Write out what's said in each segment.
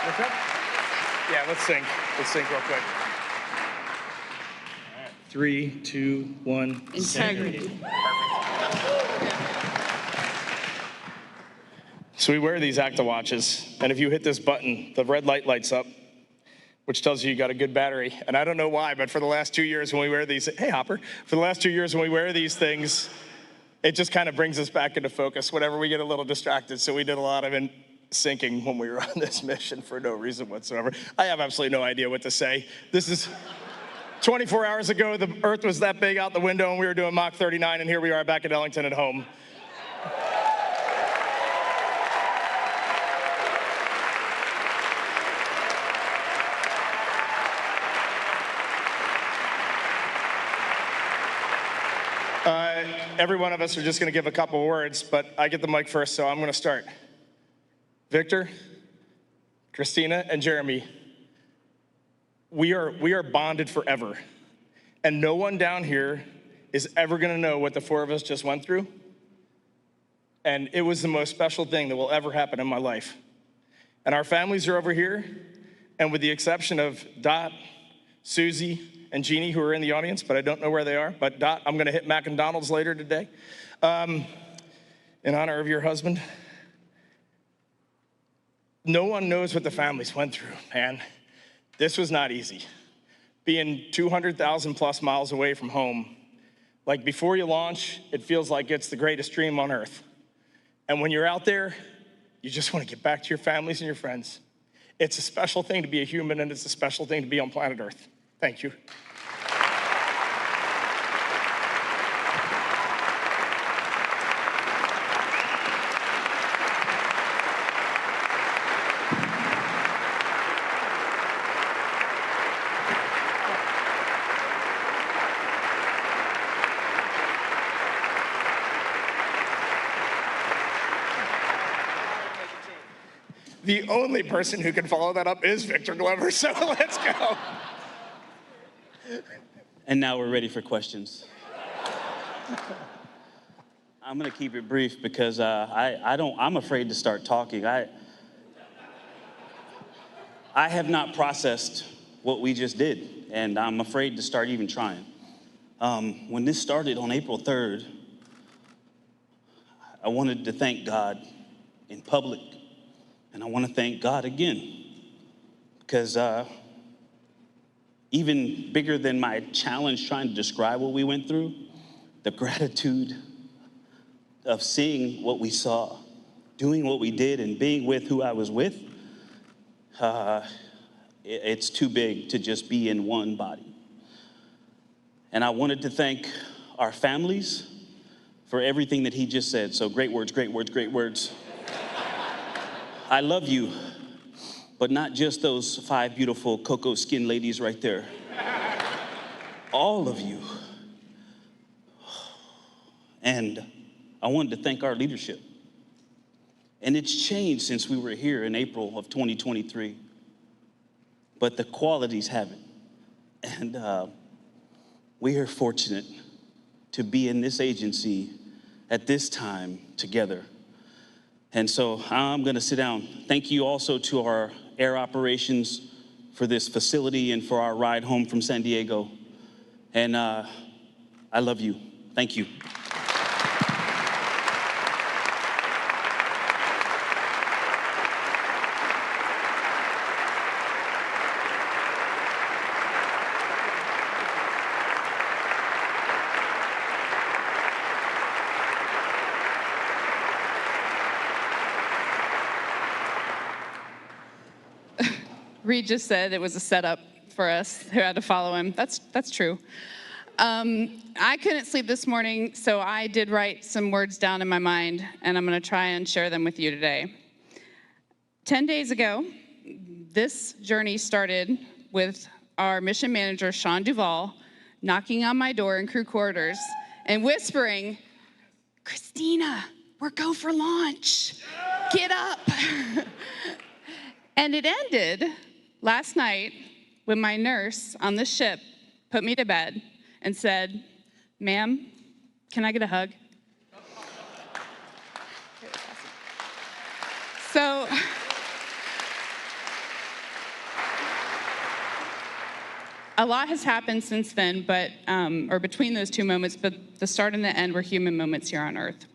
What's up? Yeah, let's sing. Let's sing real quick. 3, 2, 1. Integrity. So we wear these Acta watches, and if you hit this button, the red light lights up, which tells you got a good battery. And I don't know why, but for the last 2 years when we wear these, hey Hopper, for the last 2 years when we wear these things, it just kind of brings us back into focus whenever we get a little distracted. So we did a lot of syncing when we were on this mission for no reason whatsoever. I have absolutely no idea what to say. This is 24 hours ago, the Earth was that big out the window and we were doing Mach 39, and here we are back at Ellington at home. Every one of us are just going to give a couple words, but I get the mic first, so I'm going to start. Victor, Christina, and Jeremy, we are bonded forever, and no one down here is ever going to know what the four of us just went through, and it was the most special thing that will ever happen in my life. And our families are over here, and with the exception of Dot, Susie, and Jeannie, who are in the audience, but I don't know where they are. But Dot, I'm gonna hit McDonald's later today in honor of your husband. No one knows what the families went through, man. This was not easy. Being 200,000 plus miles away from home, like before you launch, it feels like it's the greatest dream on earth. And when you're out there, you just wanna get back to your families and your friends. It's a special thing to be a human, and it's a special thing to be on planet Earth. Thank you. The only person who can follow that up is Victor Glover, so let's go. And now we're ready for questions. I'm gonna keep it brief because I'm afraid to start talking. I have not processed what we just did, and I'm afraid to start even trying. When this started on April 3rd, I wanted to thank God in public, and I want to thank God again, because even bigger than my challenge trying to describe what we went through, the gratitude of seeing what we saw, doing what we did, and being with who I was with, it's too big to just be in one body. And I wanted to thank our families for everything that he just said. So great words, great words, great words. I love you, but not just those 5 beautiful cocoa skin ladies right there. All of you. And I wanted to thank our leadership. And it's changed since we were here in April of 2023, but the qualities haven't. And we are fortunate to be in this agency at this time together. And so I'm gonna sit down. Thank you also to our air operations for this facility and for our ride home from San Diego. And I love you. Thank you. Reed just said it was a setup for us who had to follow him. That's true. I couldn't sleep this morning, so I did write some words down in my mind, and I'm gonna try and share them with you today. 10 days ago, this journey started with our mission manager, Sean Duvall, knocking on my door in crew quarters and whispering, "Christina, we're go for launch. Get up." And it ended last night when my nurse on the ship put me to bed and said, "Ma'am, can I get a hug?" So A lot has happened since then, but or between those two moments, but the start and the end were human moments here on Earth.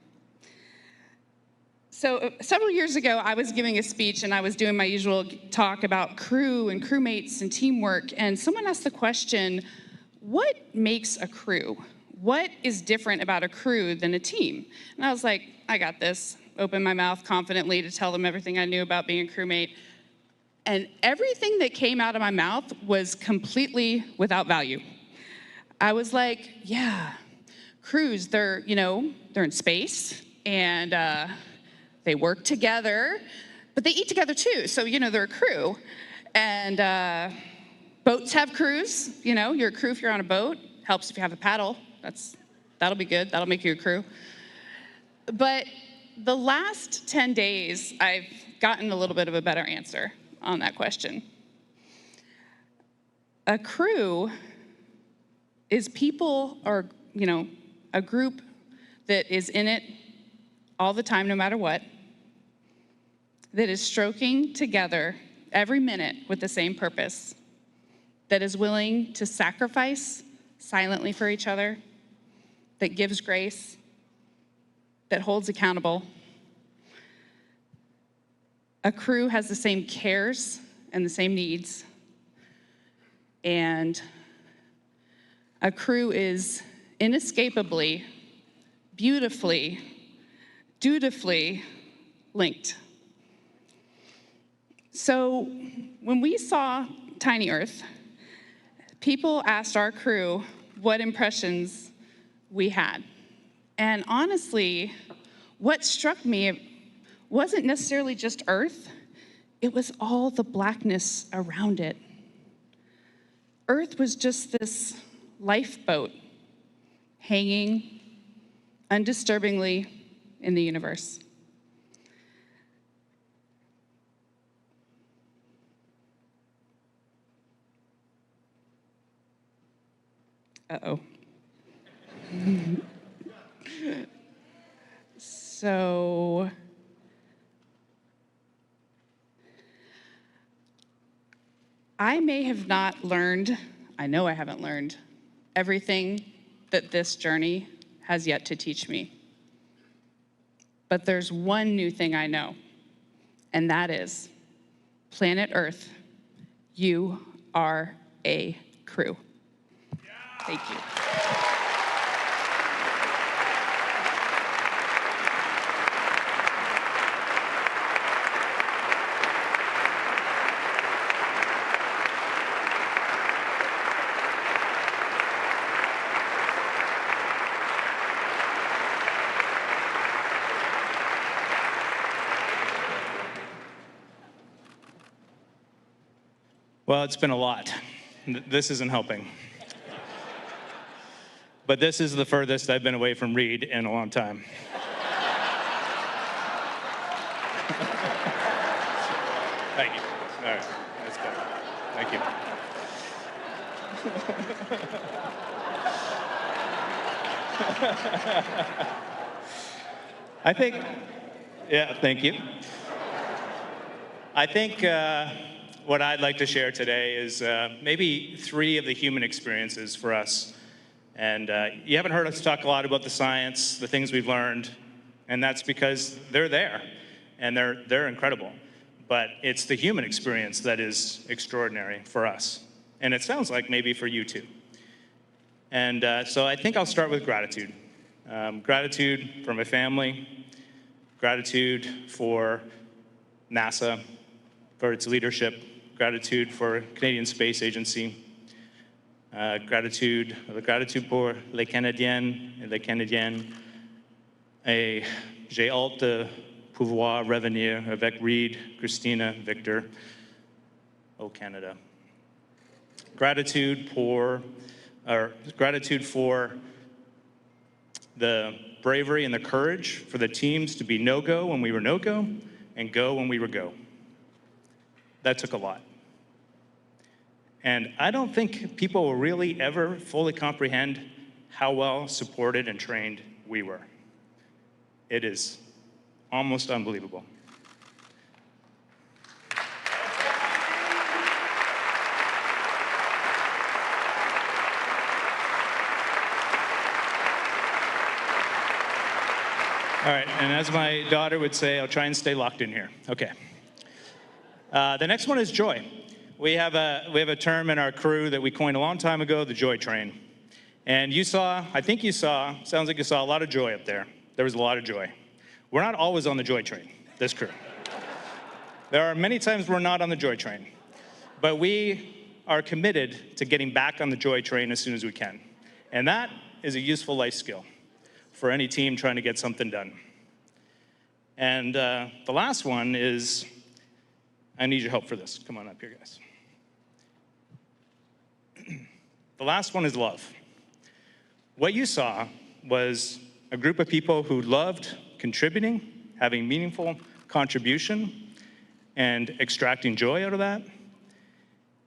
So several years ago, I was giving a speech and I was doing my usual talk about crew and crewmates and teamwork, and someone asked the question, what makes a crew? What is different about a crew than a team? And I was like, I got this. Opened my mouth confidently to tell them everything I knew about being a crewmate. And everything that came out of my mouth was completely without value. I was like, yeah, crews, they're in space, and they work together, but they eat together too. So, they're a crew. And boats have crews. You're a crew if you're on a boat. Helps if you have a paddle. That'll be good. That'll make you a crew. But the last 10 days, I've gotten a little bit of a better answer on that question. A crew is people or, a group that is in it all the time, no matter what, that is stroking together every minute with the same purpose, that is willing to sacrifice silently for each other, that gives grace, that holds accountable. A crew has the same cares and the same needs, and a crew is inescapably, beautifully, dutifully linked. So when we saw Tiny Earth, people asked our crew what impressions we had. And honestly, what struck me wasn't necessarily just Earth, it was all the blackness around it. Earth was just this lifeboat hanging undisturbingly in the universe. Uh-oh. So I may have not learned, I know I haven't learned, everything that this journey has yet to teach me. But there's one new thing I know, and that is, planet Earth, you are a crew. Thank you. Well, it's been a lot. This isn't helping. But this is the furthest I've been away from Reed in a long time. Thank you. All right, that's good. Thank you. Thank you. I think what I'd like to share today is maybe 3 of the human experiences for us. And you haven't heard us talk a lot about the science, the things we've learned, and that's because they're there, and they're incredible. But it's the human experience that is extraordinary for us. And it sounds like maybe for you too. And so I think I'll start with gratitude. Gratitude for my family, gratitude for NASA, for its leadership, gratitude for Canadian Space Agency, gratitude pour les Canadiens et les Canadiennes, et j'ai hâte de pouvoir revenir avec Reed, Christina, Victor, au Canada. Gratitude for the bravery and the courage for the teams to be no-go when we were no-go and go when we were go. That took a lot. And I don't think people will really ever fully comprehend how well supported and trained we were. It is almost unbelievable. right, and as my daughter would say, I'll try and stay locked in here. Okay. The next one is joy. We have a term in our crew that we coined a long time ago, the joy train. And sounds like you saw a lot of joy up there. There was a lot of joy. We're not always on the joy train, this crew. There are many times we're not on the joy train, but we are committed to getting back on the joy train as soon as we can. And that is a useful life skill for any team trying to get something done. And the last one is, I need your help for this. Come on up here, guys. The last one is love. What you saw was a group of people who loved contributing, having meaningful contribution, and extracting joy out of that.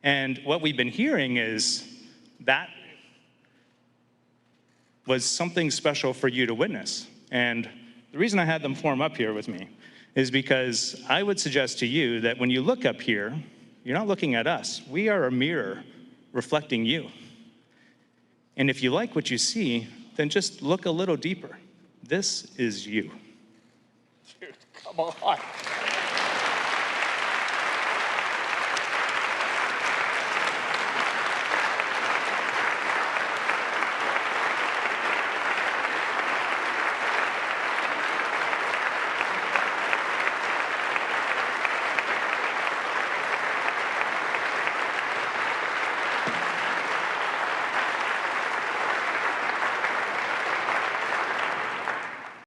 And what we've been hearing is that was something special for you to witness. And the reason I had them form up here with me is because I would suggest to you that when you look up here, you're not looking at us. We are a mirror reflecting you. And if you like what you see, then just look a little deeper. This is you. Dude, come on.